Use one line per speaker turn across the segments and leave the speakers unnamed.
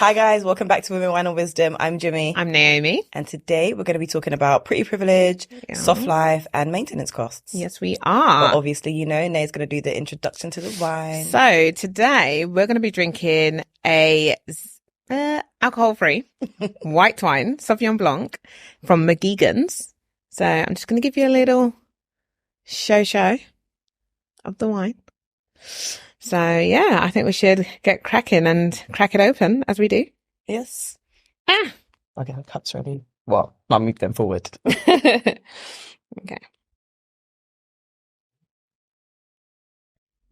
Hi guys, welcome back to Women, Wine and Wisdom. I'm Jimmy.
I'm Naomi.
And today we're going to be talking about pretty privilege, soft life and maintenance costs.
Yes, we are.
But obviously, you know, Nay's going to do the introduction to the wine.
So today we're going to be drinking a alcohol-free white wine, Sauvignon Blanc from McGeegan's. So I'm just going to give you a little show of the wine. So yeah, I think we should get cracking and crack it open as we do.
Yes. I'll get the cups ready. Well, I'll move them forward.
Okay.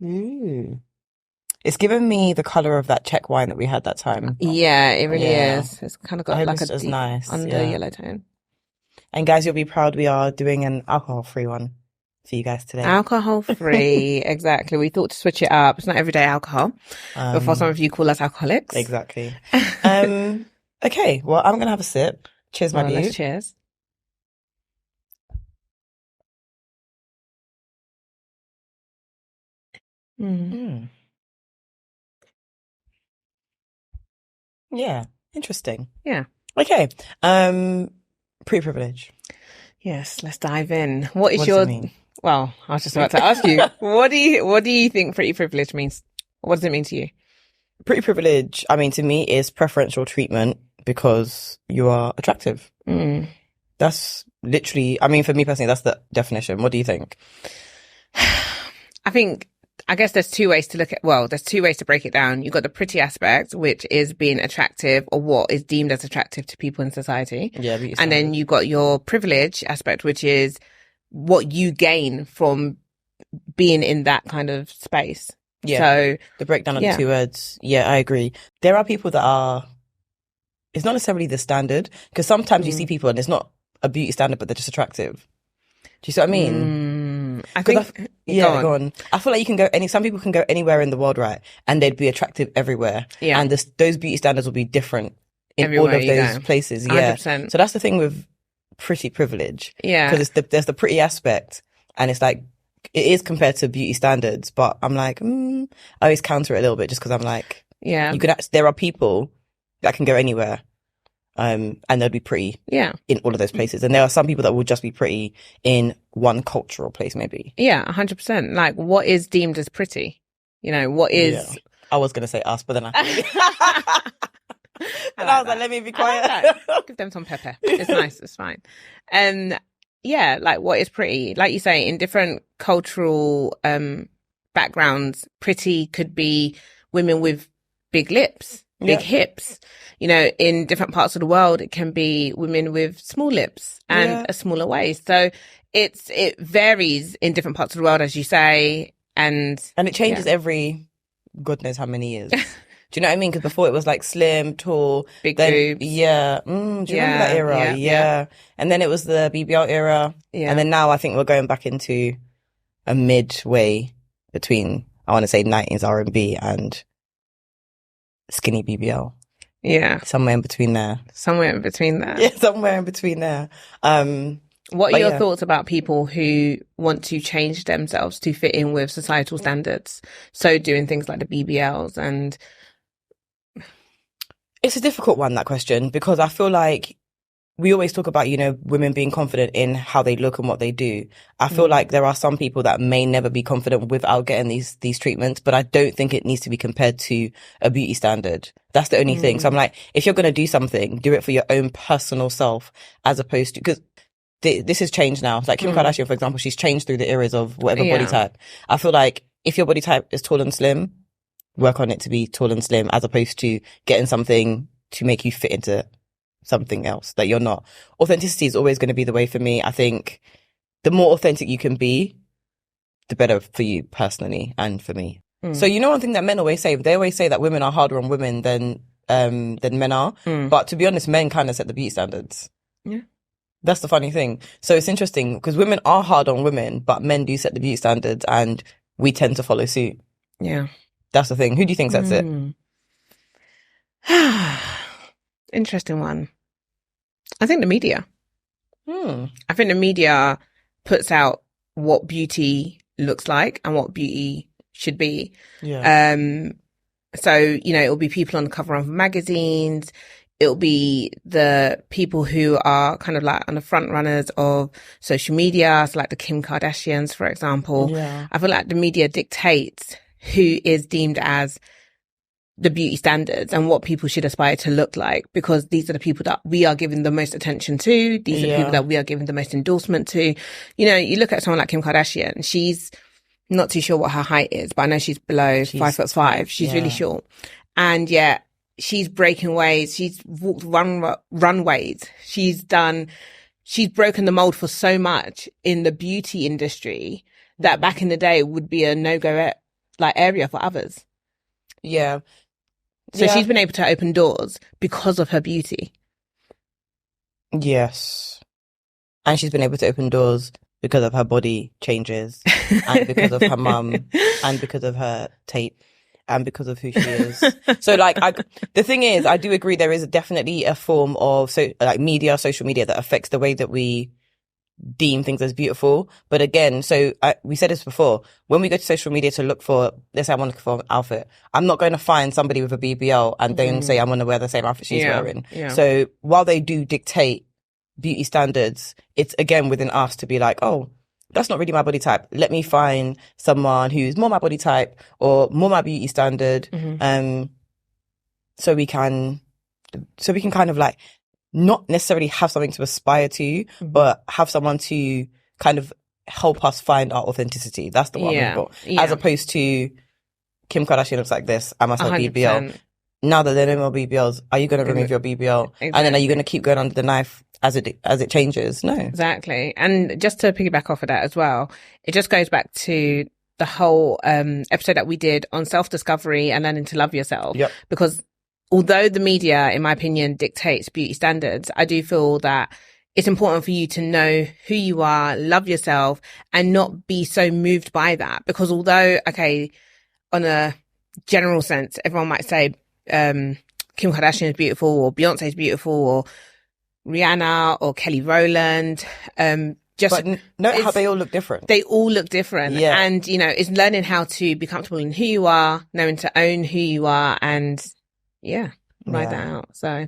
Ooh. It's given me the colour of that Czech wine that we had that time.
Yeah, it really is. It's kind of got like a deep
nice.
yellow tone.
And guys, you'll be proud we are doing an alcohol-free one for you guys today.
Alcohol-free, exactly. We thought to switch it up. It's not everyday alcohol. Before some of you call us alcoholics.
Exactly. Okay, well, I'm going to have a sip. Cheers, my beauty.
Let's cheers.
Yeah, interesting.
Yeah.
Okay, pretty privilege.
Yes, let's dive in. What does
it mean?
Well, I was just about to ask you. What do you think pretty privilege means? What does it mean to you?
Pretty privilege, I mean, to me, is preferential treatment because you are attractive. That's literally, I mean, for me personally, that's the definition. What do you think?
I guess there's two ways to there's two ways to break it down. You've got the pretty aspect, which is being attractive or what is deemed as attractive to people in society.
Yeah.
And then you've got your privilege aspect, which is what you gain from being in that kind of space.
Yeah.
So
the breakdown of the two words. Yeah, I agree. There are people that are, it's not necessarily the standard, because sometimes you see people and it's not a beauty standard, but they're just attractive. Do you see what I mean?
I think,
go on. I feel like you can go some people can go anywhere in the world, right? And they'd be attractive everywhere. Yeah. And those beauty standards will be different in everywhere all of those places. Yeah. 100%. So that's the thing with pretty privilege. Yeah. Because there's the pretty aspect and it's like, it is compared to beauty standards, but I'm like, I always counter it a little bit just because I'm like, there are people that can go anywhere. And they'll be pretty in all of those places. And there are some people that will just be pretty in one cultural place, maybe.
Yeah, 100%. Like, what is deemed as pretty? You know, what is... Yeah.
I was going to say us, but then I was like, let me be quiet.
Give them some pepper. It's nice. It's fine. And yeah, like, what is pretty? Like you say, in different cultural backgrounds, pretty could be women with big lips. Big hips, you know, in different parts of the world, it can be women with small lips and a smaller waist. So it varies in different parts of the world, as you say. And
it changes every, God knows how many years. Do you know what I mean? Because before it was like slim, tall.
Big boobs.
Yeah. Do you remember that era? Yeah. And then it was the BBL era. Yeah. And then now I think we're going back into a midway between, I want to say 90s R&B and skinny BBL.
Yeah.
Somewhere in between there.
Yeah, somewhere in between there.
What
are your thoughts about people who want to change themselves to fit in with societal standards? So doing things like the BBLs and...
It's a difficult one, that question, because I feel like we always talk about, you know, women being confident in how they look and what they do. I feel like there are some people that may never be confident without getting these treatments, but I don't think it needs to be compared to a beauty standard. That's the only thing. So I'm like, if you're going to do something, do it for your own personal self, as opposed to, because this has changed now. Like Kim Kardashian, for example, she's changed through the eras of whatever body type. I feel like if your body type is tall and slim, work on it to be tall and slim, as opposed to getting something to make you fit into something else that you're not. Authenticity is always going to be the way for me. I think the more authentic you can be, the better for you personally and for me. So you know, one thing that men always say, they always say that women are harder on women than men are. But to be honest, men kind of set the beauty standards. Yeah. That's the funny thing. So it's interesting because women are hard on women, but men do set the beauty standards and we tend to follow suit.
Yeah.
That's the thing. Who do you think sets it?
Interesting one. I think the media. I think the media puts out what beauty looks like and what beauty should be. Yeah. So, you know, it'll be people on the cover of magazines. It'll be the people who are kind of like on the front runners of social media. So like the Kim Kardashians, for example.
Yeah.
I feel like the media dictates who is deemed as the beauty standards and what people should aspire to look like, because these are the people that we are giving the most attention to. These are the people that we are giving the most endorsement to. You know, you look at someone like Kim Kardashian, she's not too sure what her height is, but I know she's below 5'5". She's really short. And yet she's breaking ways. She's walked runways. She's broken the mold for so much in the beauty industry that back in the day would be a no-go area for others.
Yeah.
So she's been able to open doors because of her beauty.
Yes. And she's been able to open doors because of her body changes and because of her mum and because of her tape and because of who she is. So like, the thing is, I do agree there is definitely a form of social media that affects the way that we deem things as beautiful. But again, we said this before, when we go to social media to look for, let's say I want to look for an outfit, I'm not going to find somebody with a BBL and then say I'm going to wear the same outfit she's wearing. Yeah. So while they do dictate beauty standards, it's again within us to be like, oh, that's not really my body type. Let me find someone who's more my body type or more my beauty standard. So we can kind of like not necessarily have something to aspire to, but have someone to kind of help us find our authenticity. That's the one I'm looking for. As opposed to Kim Kardashian looks like this, I must have 100%. BBL. Now that there are no more BBLs, are you going to remove your BBL? Exactly. And then are you going to keep going under the knife as it changes? No.
Exactly. And just to piggyback off of that as well, it just goes back to the whole episode that we did on self-discovery and learning to love yourself.
Yep.
Because although the media, in my opinion, dictates beauty standards, I do feel that it's important for you to know who you are, love yourself, and not be so moved by that. Because although, okay, on a general sense, everyone might say Kim Kardashian is beautiful, or Beyonce is beautiful, or Rihanna, or Kelly Rowland.
But note how they all look different.
They all look different.
Yeah.
And, you know, it's learning how to be comfortable in who you are, knowing to own who you are, and ride that out. So,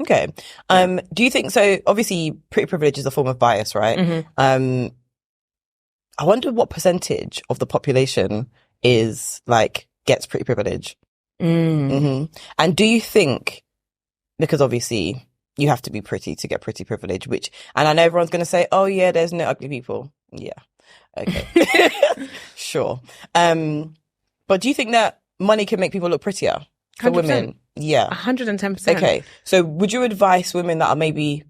okay. Do you think so? Obviously, pretty privilege is a form of bias, right? I wonder what percentage of the population is like gets pretty privilege. And do you think, because obviously you have to be pretty to get pretty privilege, and I know everyone's going to say, oh yeah, there's no ugly people. Yeah. Okay. Sure. But do you think that money can make people look prettier for
100%.
Women? Yeah.
110%.
Okay. So would you advise women that are maybe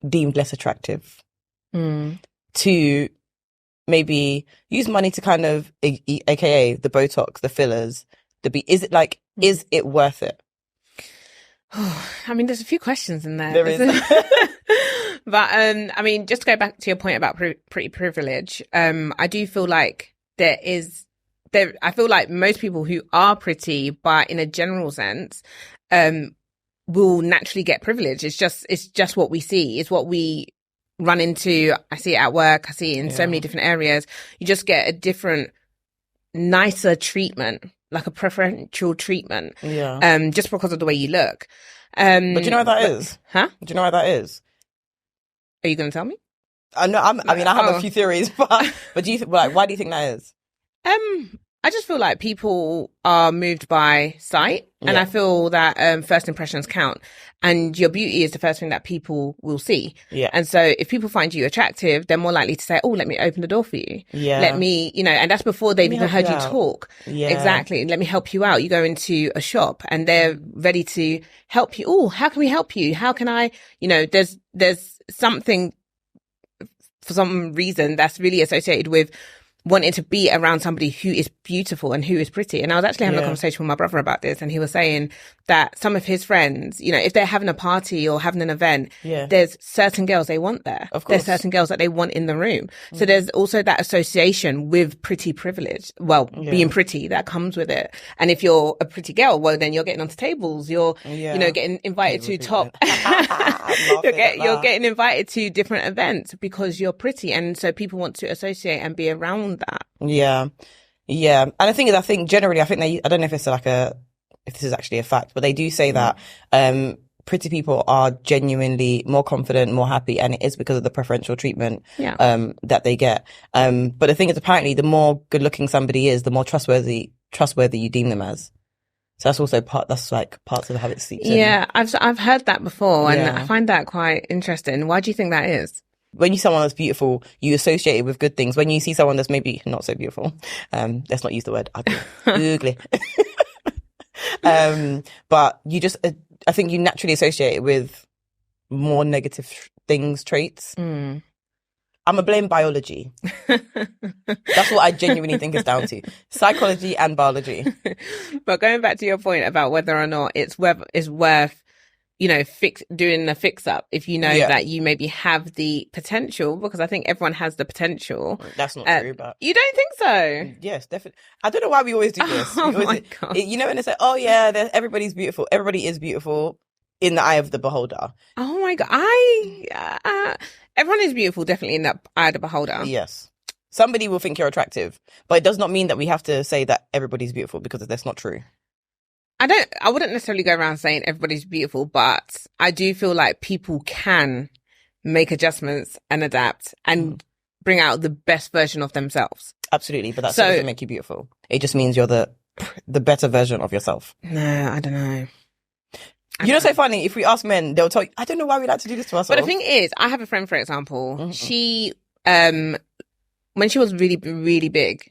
deemed less attractive to maybe use money to kind of, aka the Botox, the fillers, is it worth it?
I mean, there's a few questions in there.
There is.
But, I mean, just to go back to your point about pretty privilege, I do feel like I feel like most people who are pretty, but in a general sense, will naturally get privilege. It's just what we see. It's what we run into. I see it at work. I see it in so many different areas. You just get a different, nicer treatment, like a preferential treatment. Yeah. Just because of the way you look.
But do you know what that is?
Huh?
Do you know what that is?
Are you going to tell me?
I have a few theories, but do you why do you think that is?
I just feel like people are moved by sight, and I feel that first impressions count, and your beauty is the first thing that people will see.
Yeah.
And so if people find you attractive, they're more likely to say, oh, let me open the door for you.
Yeah.
Let me, and that's before they've even heard you talk.
Yeah.
Exactly. Let me help you out. You go into a shop and they're ready to help you. Oh, how can we help you? How can I, there's something for some reason that's really associated with wanting to be around somebody who is beautiful and who is pretty. And I was actually having a conversation with my brother about this, and he was saying that some of his friends, if they're having a party or having an event, there's certain girls they want there.
Of course.
There's certain girls that they want in the room. So there's also that association with pretty privilege. Well, being pretty, that comes with it. And if you're a pretty girl, well, then you're getting onto tables. You're, getting invited to top. You're getting invited to different events because you're pretty. And so people want to associate and be around that.
Yeah. And I think generally, I don't know if it's like a if this is actually a fact, but they do say that pretty people are genuinely more confident, more happy, and it is because of the preferential treatment that they get. But the thing is, apparently, the more good-looking somebody is, the more trustworthy you deem them as. So that's also that's like parts of how it seeps in.
Yeah, I've heard that before, and I find that quite interesting. Why do you think that is?
When you see someone that's beautiful, you associate it with good things. When you see someone that's maybe not so beautiful, let's not use the word ugly, but you just, I think you naturally associate it with more negative traits. I'm gonna blame biology. That's what I genuinely think it's down to. Psychology and biology.
But going back to your point about whether or not it's worth doing a fix up if you know that you maybe have the potential, because I think everyone has the potential.
That's not true, but
you don't think so?
Yes, definitely. I don't know why we always do this.
Oh my God.
And it's like, oh yeah, everybody's beautiful. Everybody is beautiful in the eye of the beholder.
Oh my God. Everyone is beautiful, definitely in the eye of the beholder.
Yes. Somebody will think you're attractive, but it does not mean that we have to say that everybody's beautiful, because that's not true.
I wouldn't necessarily go around saying everybody's beautiful, but I do feel like people can make adjustments and adapt and bring out the best version of themselves.
Absolutely, but that doesn't make you beautiful. It just means you're the better version of yourself.
No, I don't know.
So funny. If we ask men, they'll tell you, I don't know why we like to do this to ourselves.
But the thing is, I have a friend, for example, she, when she was really, really big,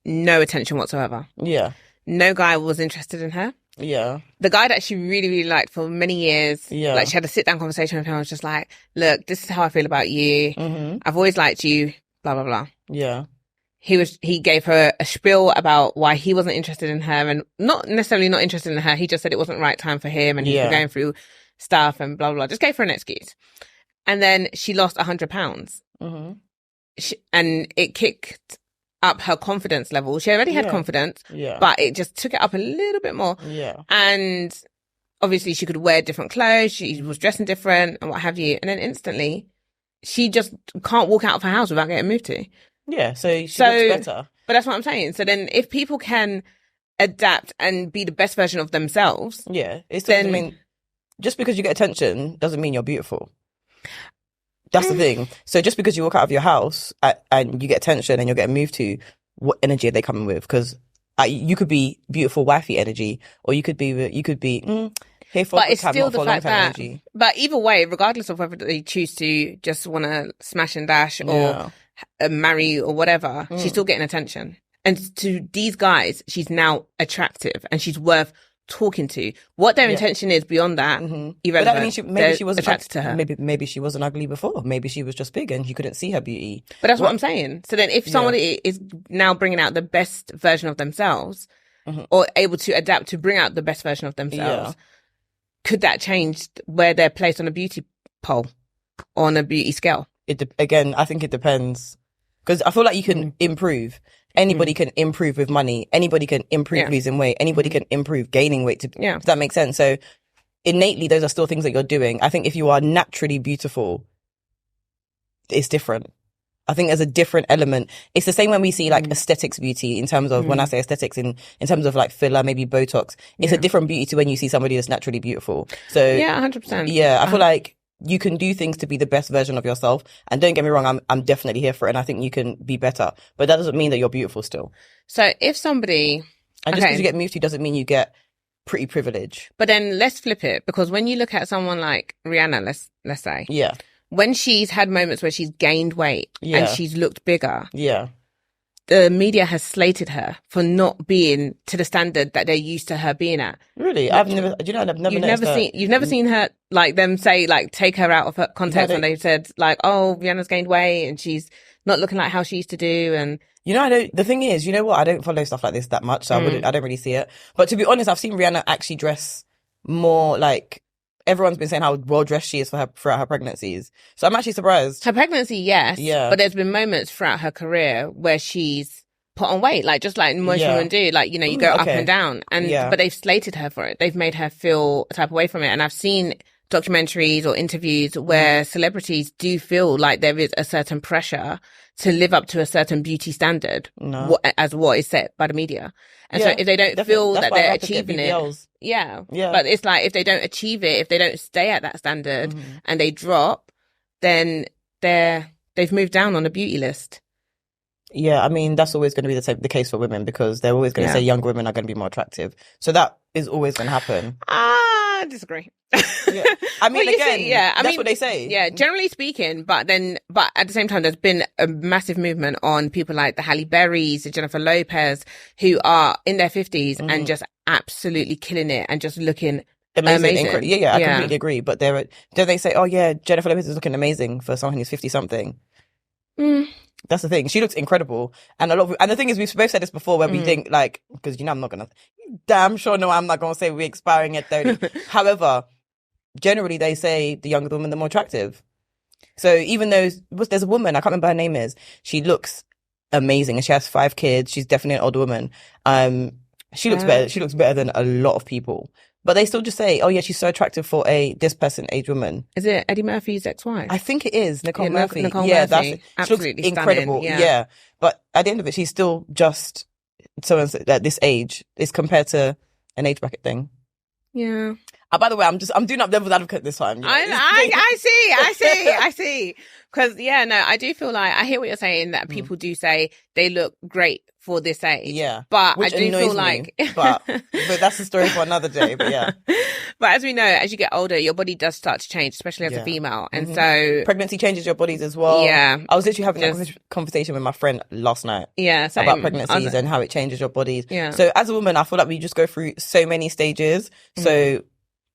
no attention whatsoever.
Yeah.
No guy was interested in her.
Yeah.
The guy that she really, really liked for many years, like she had a sit-down conversation with him. I was just like, look, this is how I feel about you. I've always liked you, blah, blah, blah.
Yeah.
He gave her a spiel about why he wasn't interested in her, and not necessarily not interested in her. He just said it wasn't the right time for him, and he was going through stuff and blah, blah, blah. Just gave her an excuse. And then she lost 100 pounds. And it kicked up her confidence level. She already had confidence, but it just took it up a little bit more.
Yeah.
And obviously she could wear different clothes. She was dressing different and what have you. And then instantly she just can't walk out of her house without getting moved to.
Yeah. So she looks better.
But that's what I'm saying. So then if people can adapt and be the best version of themselves.
Yeah. I mean, just because you get attention doesn't mean you're beautiful. That's the thing. So just because you walk out of your house and you get attention and you're getting moved to, what energy are they coming with? Because you could be beautiful wifey energy, or you could be here for a good time, not for a long time energy.
But either way, regardless of whether they choose to just want to smash and dash or marry or whatever, she's still getting attention. And to these guys, she's now attractive and she's worth talking to. What their intention is beyond that, irrelevant. But that means maybe she wasn't attracted to her.
Maybe she wasn't ugly before. Maybe she was just big and you couldn't see her beauty.
But that's what I'm saying. So then if somebody is now bringing out the best version of themselves, or able to adapt to bring out the best version of themselves, could that change where they're placed on a beauty pole, on a beauty scale?
Again, I think it depends. Because I feel like you can improve. Anybody can improve with money. Anybody can improve losing weight. Anybody can improve gaining weight. Does that make sense? So innately, those are still things that you're doing. I think if you are naturally beautiful, it's different. I think there's a different element. It's the same when we see like aesthetics beauty, in terms of, when I say aesthetics, in terms of like filler, maybe Botox. It's a different beauty to when you see somebody that's naturally beautiful. So
100%.
Yeah, I feel like you can do things to be the best version of yourself. And don't get me wrong, I'm definitely here for it. And I think you can be better. But that doesn't mean that you're beautiful still.
So if somebody...
And just because you get moved to doesn't mean you get pretty privilege.
But then let's flip it. Because when you look at someone like Rihanna, let's say.
Yeah.
When she's had moments where she's gained weight and she's looked bigger.
Yeah.
The media has slated her for not being to the standard that they're used to her being at.
Really? I've never
You've never seen her, like, them say, like, take her out of her context when they've said, like, oh, Rihanna's gained weight and she's not looking like how she used to do. And
the thing is, you know what? I don't follow stuff like this that much, so I don't really see it. But to be honest, I've seen Rihanna actually dress more like, everyone's been saying how well dressed she is throughout her pregnancies. So I'm actually surprised.
Her pregnancy, yes.
Yeah.
But there's been moments throughout her career where she's put on weight, like just like most women do. Like, you go up and down. But they've slated her for it. They've made her feel a type of way from it. And I've seen documentaries or interviews where celebrities do feel like there is a certain pressure to live up to a certain beauty standard as what is set by the media. And so if they don't feel that they're achieving it, but it's like if they don't achieve it, if they don't stay at that standard and they drop, then they've moved down on the beauty list.
Yeah, I mean, that's always going to be the case for women, because they're always going to say younger women are going to be more attractive. So that is always going to happen.
I disagree.
Yeah. I mean, that's what they say.
Yeah, generally speaking, but at the same time, there's been a massive movement on people like the Halle Berrys, the Jennifer Lopez, who are in their 50s and just absolutely killing it and just looking amazing.
I completely agree. But don't they say, oh yeah, Jennifer Lopez is looking amazing for someone who's 50 something? That's the thing. She looks incredible. And and the thing is, we've both said this before, where we think like, because I'm not going to, damn sure no, I'm not going to say we're expiring at 30. However, generally they say the younger the woman, the more attractive. So even though there's a woman, I can't remember her name is, she looks amazing and she has 5 kids. She's definitely an older woman. She looks better. She looks better than a lot of people. But they still just say, oh yeah, she's so attractive for this person age woman.
Is it Eddie Murphy's ex-wife?
I think it is. Nicole Murphy.
Nicole
Murphy.
That's absolutely
she looks incredible.
Yeah.
But at the end of it, she's still just someone at this age is compared to an age bracket thing.
Yeah.
By the way, I'm doing up devil's advocate this time. You know?
I see. Because I do feel like I hear what you're saying, that people do say they look great for this age.
Yeah.
But
which
I do feel
me,
like
but that's a story for another day. But yeah.
But as we know, as you get older, your body does start to change, especially as a female. And so
pregnancy changes your bodies as well.
Yeah.
I was literally having a conversation with my friend last night.
Yeah. Same.
About pregnancies and how it changes your bodies.
Yeah.
So as a woman, I feel like we just go through so many stages. So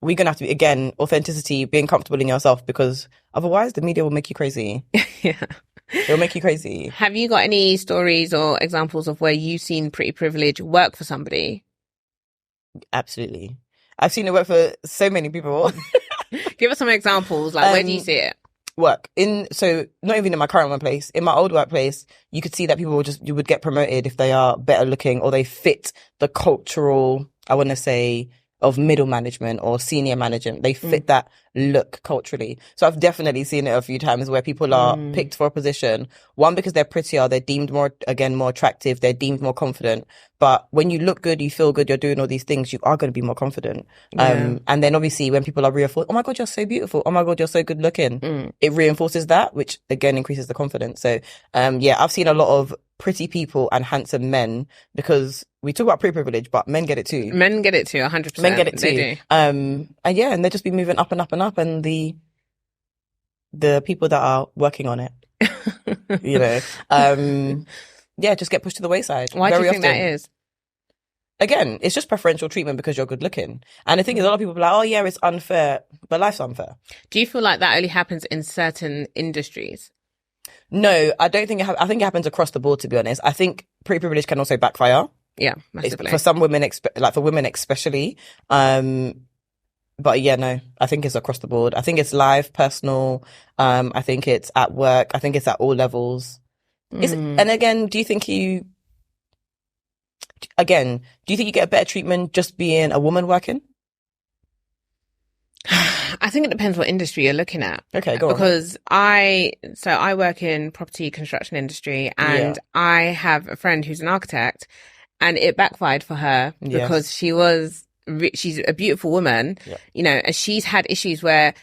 we're going to have to be, again, authenticity, being comfortable in yourself, because otherwise the media will make you crazy.
Yeah.
It'll make you crazy.
Have you got any stories or examples of where you've seen pretty privilege work for somebody?
Absolutely. I've seen it work for so many people.
Give us some examples. Like, where do you see it?
Work. So not even in my current workplace, in my old workplace, you could see that people you would get promoted if they are better looking or they fit the cultural, I want to say, of middle management or senior management. They fit that look culturally. So I've definitely seen it a few times where people are picked for a position. One, because they're prettier, they're deemed more attractive, they're deemed more confident. But when you look good, you feel good, you're doing all these things, you are going to be more confident. And then obviously when people are reinforced, oh my God, you're so beautiful. Oh my God, you're so good looking. It reinforces that, which again increases the confidence. So I've seen a lot of pretty people and handsome men, because we talk about privilege, but men get it too.
Men get it too, 100%.
Men get it too.
They do.
And they just be moving up and up and up, and the people that are working on it, just get pushed to the wayside.
Why do you think that is?
Again, it's just preferential treatment because you're good looking. And the thing is, a lot of people are like, oh yeah, it's unfair, but life's unfair.
Do you feel like that only happens in certain industries?
No, I don't think I think it happens across the board, to be honest. I think pretty privilege can also backfire.
Yeah, massively.
For some women, for women especially. But yeah, no, I think it's across the board. I think it's live, personal. I think it's at work. I think it's at all levels. And again, do you think you get a better treatment just being a woman working?
I think it depends what industry you're looking at.
Okay, go on.
Because I work in property construction industry, and I have a friend who's an architect, and it backfired for her because she's a beautiful woman, and she's had issues where,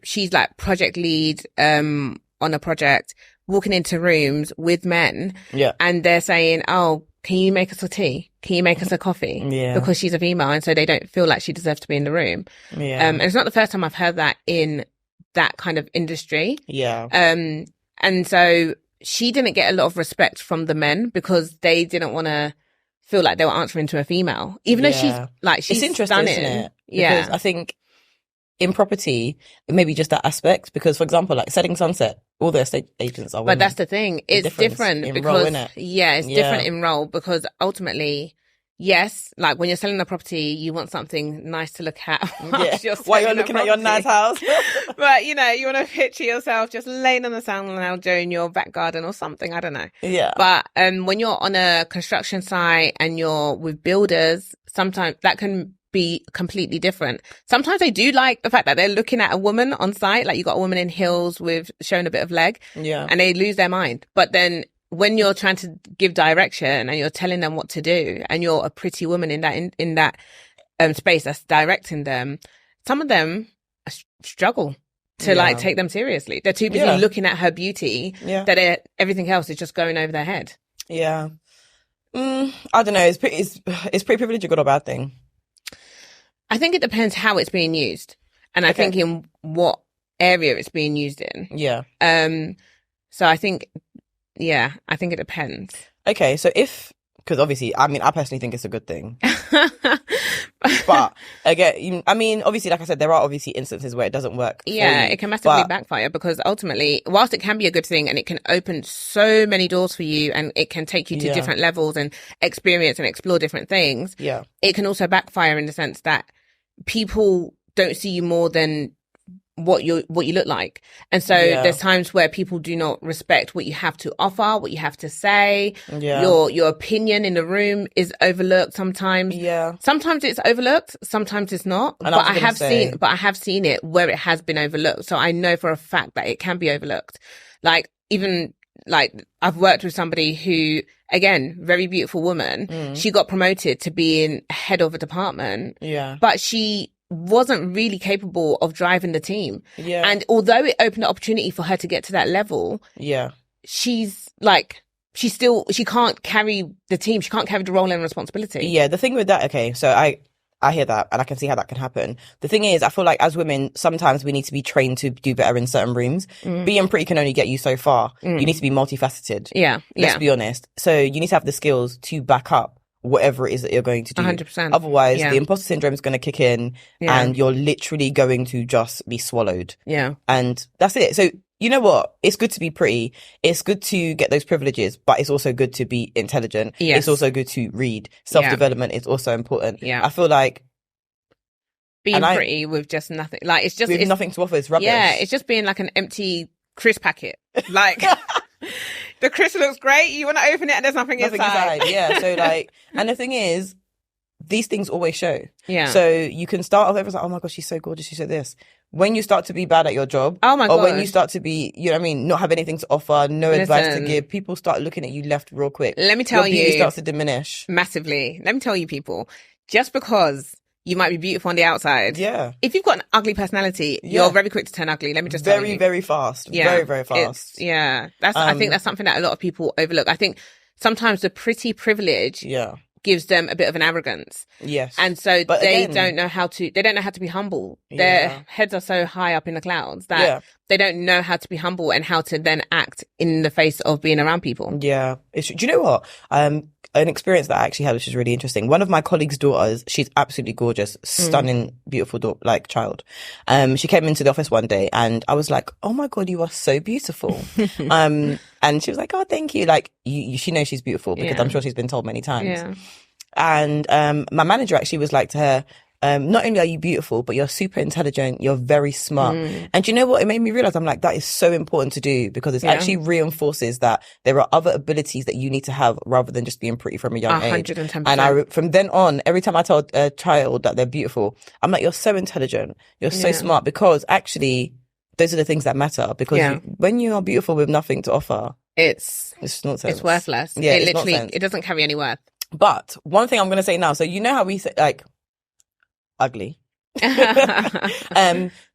she's like project lead on a project, walking into rooms with men, and they're saying, oh, can you make us a tea? Can you make us a coffee? Yeah. Because she's a female, and so they don't feel like she deserves to be in the room. Yeah. And it's not the first time I've heard that in that kind of industry. Yeah. And so she didn't get a lot of respect from the men because they didn't want to feel like they were answering to a female, even though she's
it's interesting,
stunning.
Isn't it? Because I think in property, it may be just that aspect, because for example, like Setting Sunset, all the estate agents are women.
But that's the thing. It's different
in
because,
role, innit?
it's different in role, because ultimately, yes, like when you're selling a property, you want something nice to look at
while you're looking at your nice house.
But, you want to picture yourself just laying on the sound lounge in your back garden or something. I don't know.
Yeah.
But when you're on a construction site and you're with builders, sometimes that can be completely different. Sometimes they do like the fact that they're looking at a woman on site, like you got a woman in heels with showing a bit of leg, and they lose their mind. But then when you're trying to give direction and you're telling them what to do, and you're a pretty woman in that space that's directing them, some of them struggle to like take them seriously. They're too busy looking at her beauty that everything else is just going over their head.
Yeah. I don't know. Is pretty privilege a good or bad thing?
I think it depends how it's being used, and I think in what area it's being used in.
Yeah.
So I think it depends.
Okay, so because obviously, I mean, I personally think it's a good thing. But again, I mean, obviously, like I said, there are obviously instances where it doesn't work.
Yeah, it can massively backfire, because ultimately, whilst it can be a good thing and it can open so many doors for you and it can take you to different levels and experience and explore different things, it can also backfire in the sense that people don't see you more than what you look like. And so there's times where people do not respect what you have to offer, what you have to say. Your opinion in the room is overlooked sometimes. Sometimes it's overlooked, sometimes it's not. But I have seen it where it has been overlooked. So I know for a fact that it can be overlooked. Like, even like I've worked with somebody who, again, very beautiful woman. She got promoted to being head of a department. But she wasn't really capable of driving the team. And although it opened the opportunity for her to get to that level, she can't carry the team. She can't carry the role and responsibility.
Yeah, the thing with that, okay, so I hear that and I can see how that can happen. The thing is, I feel like as women, sometimes we need to be trained to do better in certain rooms. Being pretty can only get you so far. You need to be multifaceted. Let's be honest. So you need to have the skills to back up whatever it is that you're going to do.
100%.
Otherwise, the imposter syndrome is going to kick in and you're literally going to just be swallowed. And that's it. So, you know what? It's good to be pretty. It's good to get those privileges, but it's also good to be intelligent. It's also good to read. Self-development is also important. I feel like
being pretty with just nothing, like it's
nothing to offer is rubbish.
Yeah, it's just being like an empty crisp packet. Like the crisp looks great, you want to open it and there's nothing inside.
Yeah, so like, and the thing is, these things always show. So you can start off, everyone's like, oh my gosh, she's so gorgeous, she's so this. When you start to be bad at your job, or when you start to be, you know what I mean, not have anything to offer, no advice to give, people start looking at you left real quick.
Let me tell you,
your beauty starts to diminish
massively. Let me tell you, people, just because you might be beautiful on the outside, if you've got an ugly personality, you're very quick to turn ugly. Let me just tell you.
Very fast. Very, very fast.
I think that's something that a lot of people overlook. I think sometimes the pretty privilege gives them a bit of an arrogance. And so they don't know how to be humble. Their heads are so high up in the clouds that they don't know how to be humble and how to then act in the face of being around people.
Do you know what? An experience that I actually had, which is really interesting. One of my colleagues' daughters, she's absolutely gorgeous, stunning, beautiful child. She came into the office one day and I was like, oh my God, you are so beautiful. And she was like, oh, thank you. Like, she knows she's beautiful because I'm sure she's been told many times. And my manager actually was like to her, not only are you beautiful, but you're super intelligent, you're very smart. And you know what? It made me realize, I'm like, that is so important to do because it actually reinforces that there are other abilities that you need to have rather than just being pretty from a young age.
110%.
And from then on, every time I tell a child that they're beautiful, I'm like, you're so intelligent, you're so smart, because actually those are the things that matter. Because when you are beautiful with nothing to offer, it's nonsense.
It's worthless.
Yeah,
it literally, it doesn't carry any worth.
But one thing I'm going to say now, so you know how we say, like, ugly. So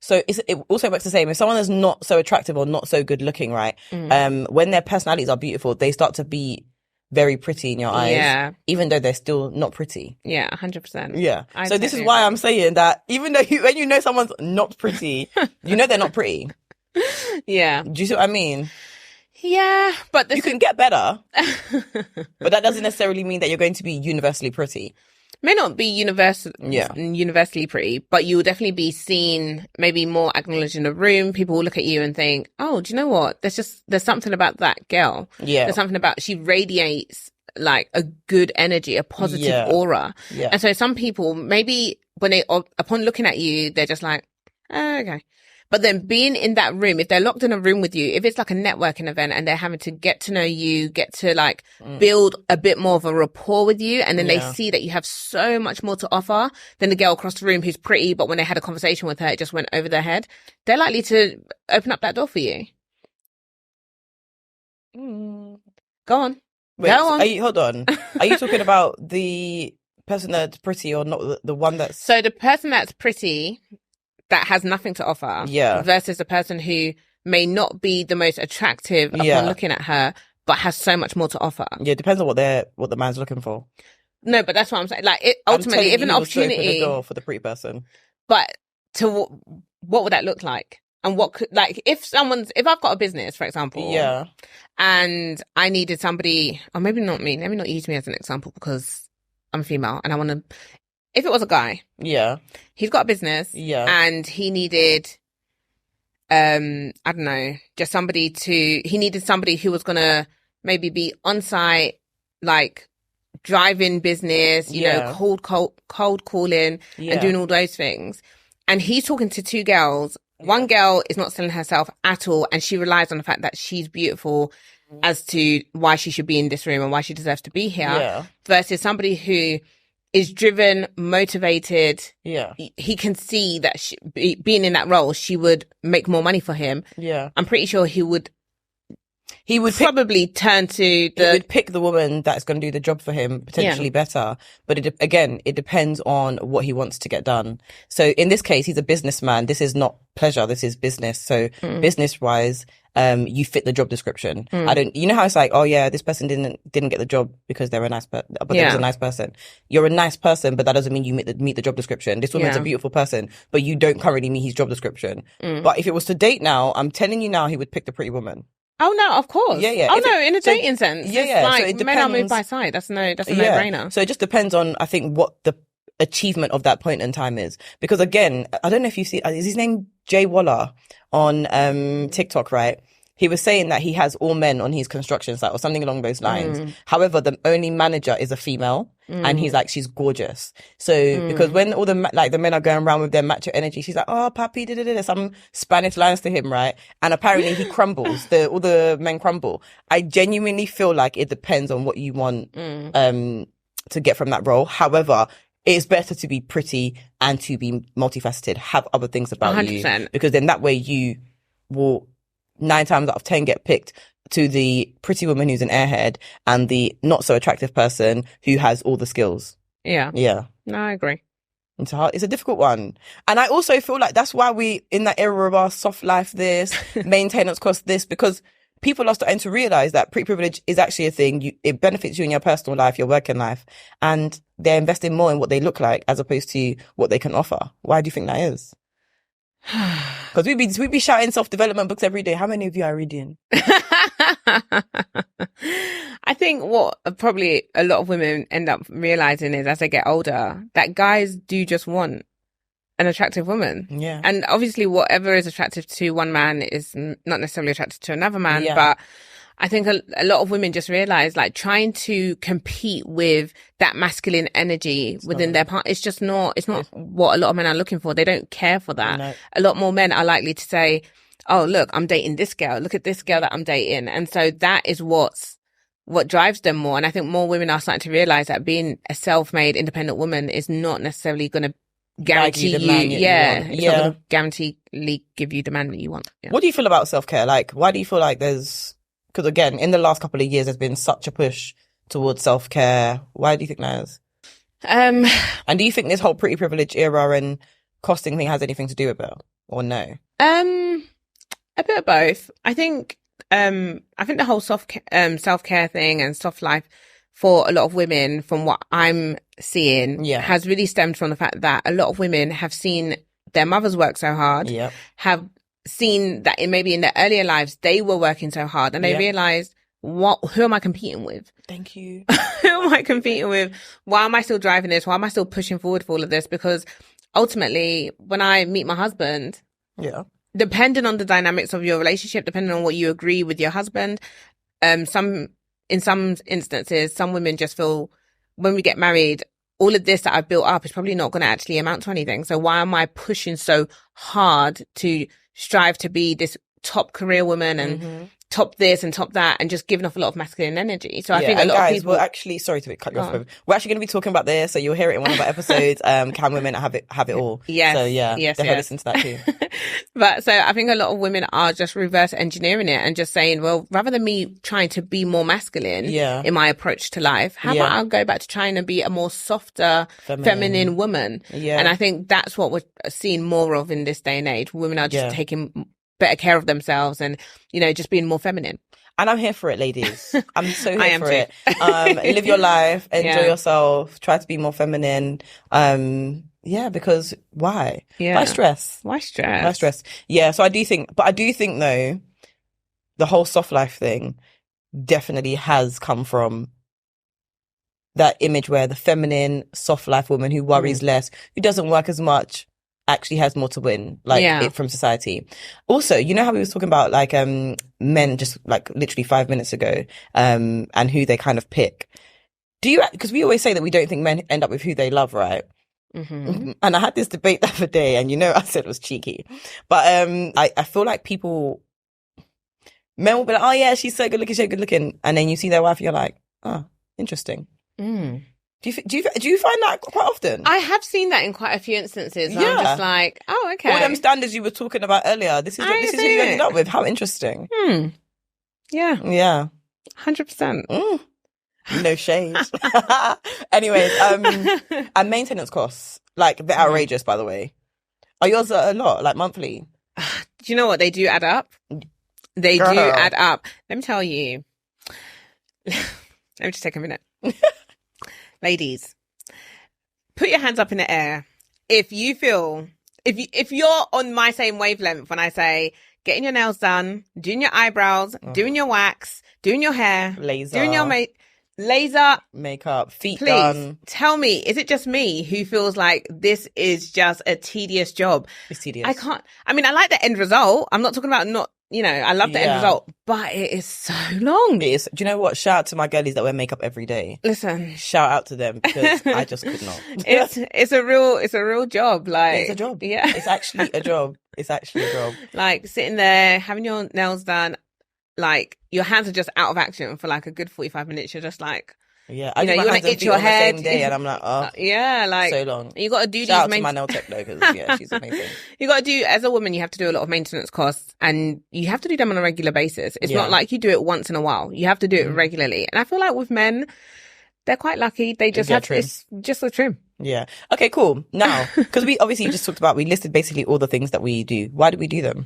it also works the same. If someone is not so attractive or not so good looking, right? When their personalities are beautiful, they start to be very pretty in your eyes, even though they're still not pretty.
100%.
So this is why I'm saying that even though when you know someone's not pretty, you know they're not pretty. Do you see what I mean?
But
you can get better, but that doesn't necessarily mean that you're going to be universally pretty.
May not be universally pretty, but you will definitely be seen, maybe more acknowledged in the room. People will look at you and think, oh, do you know what? There's something about that girl. There's something about, she radiates like a good energy, a positive aura. And so some people, maybe when upon looking at you, they're just like, oh, okay. But then being in that room, if they're locked in a room with you, if it's like a networking event and they're having to get to know you, get to like build a bit more of a rapport with you, and then they see that you have so much more to offer than the girl across the room who's pretty, but when they had a conversation with her, it just went over their head, they're likely to open up that door for you. Go on.
Wait,
Go on.
hold on. Are you talking about the person that's pretty or not the one that's...
So the person that's pretty, that has nothing to offer, versus the person who may not be the most attractive upon looking at her, but has so much more to offer.
Yeah, it depends on what the man's looking for.
No, but that's what I'm saying. Like, ultimately, if an opportunity...
open the door for the pretty person.
But what would that look like? And what could, like, if I've got a business, for example, and I needed somebody, or maybe not me, let me not use me as an example because I'm female and I want to, if it was a guy, he's got a business, and he needed, I don't know, just he needed somebody who was going to maybe be on site, like, driving business, you know, cold calling and doing all those things. And he's talking to two girls. One girl is not selling herself at all, and she relies on the fact that she's beautiful as to why she should be in this room and why she deserves to be here, versus somebody who is driven, motivated. He can see that being in that role, she would make more money for him. I'm pretty sure he would probably turn to he
would pick the woman that's going to do the job for him potentially better. But it depends on what he wants to get done. So in this case, he's a businessman. This is not pleasure. This is business. So business wise, you fit the job description. You know how it's like, oh yeah, this person didn't get the job because they're a nice person, but they was a nice person. You're a nice person, but that doesn't mean you meet the job description. This woman's a beautiful person, but you don't currently meet his job description. But if it was to date now, I'm telling you now, he would pick the pretty woman.
Oh no, of course. Oh no, in a dating sense.
Yeah.
Like,
so it depends,
men are moved by sight. That's a no-brainer.
So it just depends on, I think, what the achievement of that point in time is. Because again, I don't know if you see, is his name Jay Waller on TikTok, right? He was saying that he has all men on his construction site or something along those lines. However, the only manager is a female, and he's like, she's gorgeous. So because when all the men are going around with their macho energy, she's like, oh, papi, some Spanish lines to him, right? And apparently he crumbles. All the men crumble. I genuinely feel like it depends on what you want to get from that role. However, it's better to be pretty and to be multifaceted, have other things about 100%. You, because then that way you will 9 times out of 10 get picked to the pretty woman who's an airhead and the not so attractive person who has all the skills. Yeah.
No, I agree.
It's a difficult one. And I also feel like that's why we, in that era of our soft life this, maintenance cost this, because people are starting to realize that pretty privilege is actually a thing. It benefits you in your personal life, your working life, and they're investing more in what they look like as opposed to what they can offer. Why do you think that is? Because we'd be shouting self-development books every day. How many of you are reading?
I think what probably a lot of women end up realizing is as they get older that guys do just want an attractive woman.
Yeah.
And obviously whatever is attractive to one man is not necessarily attractive to another man. But I think a lot of women just realize, like, trying to compete with that masculine energy within their part, it's not what a lot of men are looking for. They don't care for that. No. A lot more men are likely to say, oh, look, I'm dating this girl. Look at this girl that I'm dating. And so that is what drives them more. And I think more women are starting to realize that being a self-made independent woman is not necessarily going to guarantee you. It's not going to guaranteely give you the man that you want. Yeah.
What do you feel about self-care? Like, why do you feel like because again, in the last couple of years, there's been such a push towards self-care. Why do you think that is? And do you think this whole pretty privilege era and costing thing has anything to do with it, or no?
A bit of both. I think the whole self-care thing and soft life for a lot of women, from what I'm seeing, has really stemmed from the fact that a lot of women have seen their mothers work so hard, have seen that maybe in their earlier lives they were working so hard, and they realized, who am I competing with?
Thank you.
Who am I competing with? Why am I still driving this? Why am I still pushing forward for all of this? Because ultimately, when I meet my husband, depending on the dynamics of your relationship, depending on what you agree with your husband, in some instances, some women just feel when we get married, all of this that I've built up is probably not going to actually amount to anything. So why am I pushing so hard to strive to be this top career woman and top this and top that, and just giving off a lot of masculine energy. So I think a lot of people...
we're actually, sorry to cut you off, we're actually going to be talking about this, so you'll hear it in one of our episodes, Can Women Have It All?
Yes.
So definitely listen to that too.
But so I think a lot of women are just reverse engineering it and just saying, well, rather than me trying to be more masculine in my approach to life, how about I'll go back to trying to be a more softer, feminine woman? Yeah. And I think that's what we're seeing more of in this day and age. Women are just taking better care of themselves and, you know, just being more feminine.
And I'm here for it, ladies. I'm so here for it. Live your life, enjoy yourself, try to be more feminine. Because why? Why stress?
Why stress?
Yeah, so I do think though, the whole soft life thing definitely has come from that image where the feminine, soft life woman who worries less, who doesn't work as much, actually has more to win, it from society. Also, you know how we was talking about like men just like literally 5 minutes ago, and who they kind of pick. Because we always say that we don't think men end up with who they love, right? Mm-hmm. And I had this debate the other day, and I said it was cheeky, but I feel like men will be like, oh yeah, she's so good looking, and then you see their wife, and you're like, oh, interesting. Do you find that quite often?
I have seen that in quite a few instances. Yeah. I'm just like, oh, okay.
All them standards you were talking about earlier. This is who you ended up with. How interesting.
Yeah.
Yeah.
100%.
No shade. Anyways, and maintenance costs, like they're outrageous, by the way. Are yours a lot, like monthly?
Do you know what? They do add up. They do add up. Let me tell you. Let me just take a minute. Ladies, put your hands up in the air if you feel, if you're on my same wavelength when I say getting your nails done, doing your eyebrows, doing your wax, doing your hair,
laser,
doing your laser,
makeup, feet
please
done.
Tell me, is it just me who feels like this is just a tedious job?
It's tedious.
I like the end result. I'm not talking about I love the end result, but it is so long.
It is. Do you know what? Shout out to my girlies that wear makeup every day.
Listen,
shout out to them, because I just could not.
It's a real job. Like,
it's a job.
Yeah,
it's actually a job. It's actually a job.
Like sitting there having your nails done, like your hands are just out of action for like a good 45 minutes. You're just like,
you
want to itch your head
the same day, and I'm like,
like
so long.
You got to do
Shout out to my nail tech though, because she's amazing.
You got to do, as a woman, you have to do a lot of maintenance costs, and you have to do them on a regular basis. It's not like you do it once in a while. You have to do it regularly. And I feel like with men, they're quite lucky. They just have it's just a trim.
Yeah. Okay. Cool. Now, because we obviously just talked about, we listed basically all the things that we do. Why do we do them?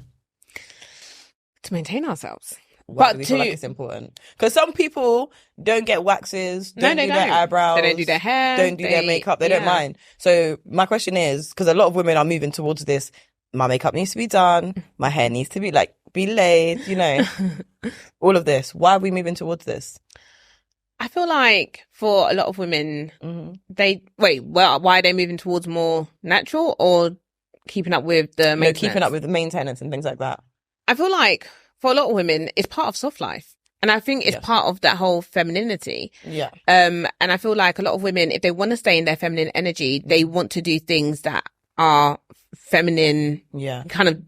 To maintain ourselves.
Why do we feel like it's important? Because some people don't get waxes, don't do their eyebrows,
they don't do their hair,
don't do their makeup, they don't mind. So my question is, because a lot of women are moving towards this, my makeup needs to be done, my hair needs to be laid, all of this. Why are we moving towards this?
I feel like for a lot of women, why are they moving towards more natural or keeping up with the maintenance?
No, keeping up with the maintenance and things like that.
I feel like for a lot of women, it's part of soft life. And I think it's part of that whole femininity.
Yeah.
And I feel like a lot of women, if they want to stay in their feminine energy, they want to do things that are feminine, kind of,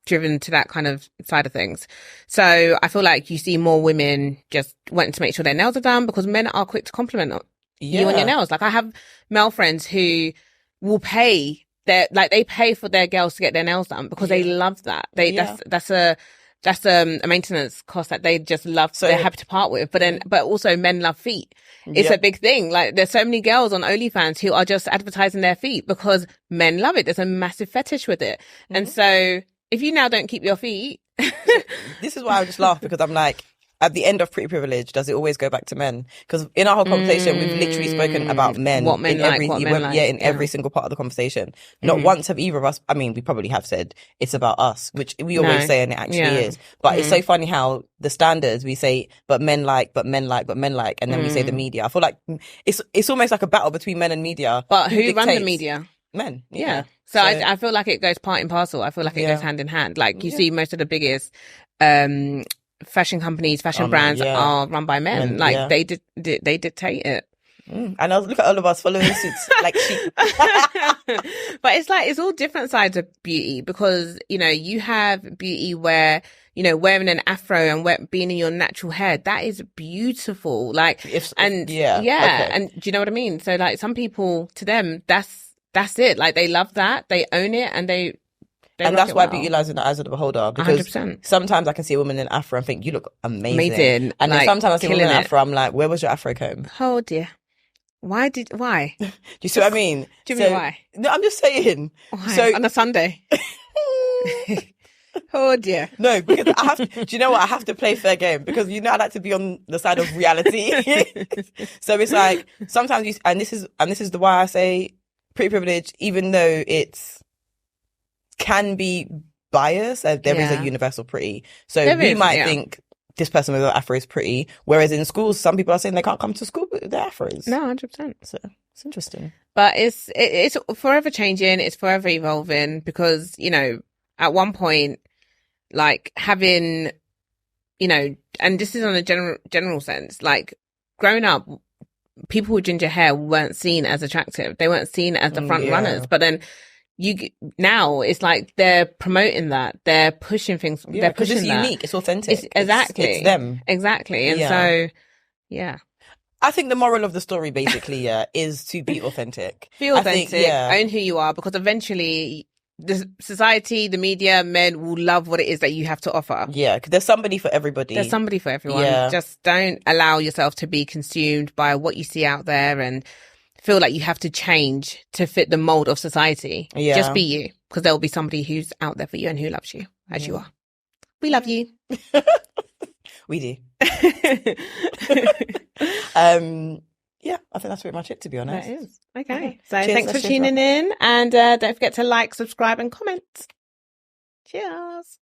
driven to that kind of side of things. So I feel like you see more women just wanting to make sure their nails are done, because men are quick to compliment you on your nails. Like, I have male friends who will pay they pay for their girls to get their nails done because they love that. That's a maintenance cost that they just love. So they're happy to part with. But also men love feet. It's a big thing. Like, there's so many girls on OnlyFans who are just advertising their feet because men love it. There's a massive fetish with it. Mm-hmm. And so if you now don't keep your feet.
This is why I just laugh, because I'm like, at the end of Pretty Privilege, does it always go back to men? Because in our whole conversation, we've literally spoken about men.
What men like,
in every single part of the conversation. Not once have either of us, we probably have said it's about us, which we always say, and it actually is. But it's so funny how the standards, we say, but men like, and then we say the media. I feel like it's almost like a battle between men and media.
But who run the media?
Men.
Yeah. So I feel like it goes part and parcel. I feel like it goes hand in hand. Like, you see most of the biggest fashion companies, fashion brands are run by men. They dictate it.
And I was look at all of us following suits like sheep.
But it's like, it's all different sides of beauty, because, you know, you have beauty where, you know, wearing an afro and being in your natural hair, that is beautiful. Like,
Okay.
and do you know what I mean? So like, some people, to them, that's it. Like, they love that, they own it, and
and that's why beauty lies in the eyes of the beholder. Because
100%.
sometimes I can see a woman in afro and think, you look amazing.
Amazing.
And then
Like,
sometimes I see a woman in
killing it.
afro, I'm like, where was your afro comb?
Oh dear. Why? Do
you see what I mean?
Do you mean why?
No, I'm just saying.
Why?
So
On a Sunday. Oh dear.
No, because I have to, do you know what? I have to play fair game, because you know I like to be on the side of reality. So it's like, sometimes and this is the why I say pretty privilege, even though can be biased, there is a universal pretty. So we might think this person with an afro is pretty, whereas in schools, some people are saying they can't come to school with their afros.
No, 100%.
So it's interesting.
But it's forever changing. It's forever evolving, because, you know, at one point, like, having, you know, and this is on a general sense, like, growing up, people with ginger hair weren't seen as attractive. They weren't seen as the front runners. But then now it's like they're promoting that. They're pushing things.
Yeah,
they're
because
pushing
it's unique. It's authentic.
Exactly.
It's them.
Exactly. And so, yeah.
I think the moral of the story basically, is to be authentic.
Be authentic. Own who you are, because eventually the society, the media, men will love what it is that you have to offer.
Yeah, because there's somebody for everybody.
There's somebody for everyone.
Yeah.
Just don't allow yourself to be consumed by what you see out there and feel like you have to change to fit the mold of society.
Yeah.
Just be you, because there will be somebody who's out there for you and who loves you as you are. We love you.
We do. Yeah, I think that's pretty much it, to be honest.
That is. Okay. So
Cheers,
thanks for tuning in, and don't forget to like, subscribe and comment. Cheers.